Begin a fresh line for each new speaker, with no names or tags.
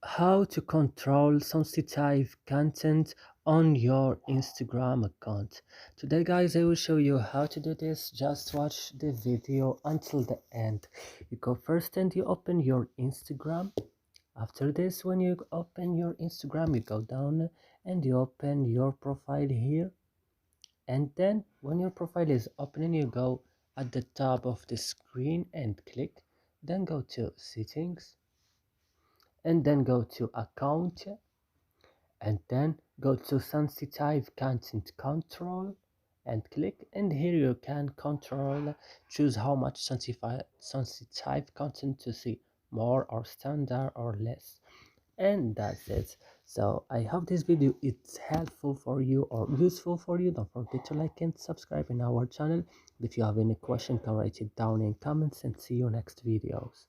how to control sensitive content on your Instagram account. Today guys, I will show you how to do this. Just watch the video until the end. You go first and you open your Instagram. After this, when you open your Instagram, you go down and you open your profile here. And then when your profile is opening, you go at the top of the screen and click, then go to settings, and then go to account, and then go to sensitive content control and click, and here you can control, choose how much sensitive content to see, more or standard or less, and that's it. So I hope this video is helpful for you or useful for you. Don't forget to like and subscribe in our channel. If you have any question, can write it down in comments, and see you next videos.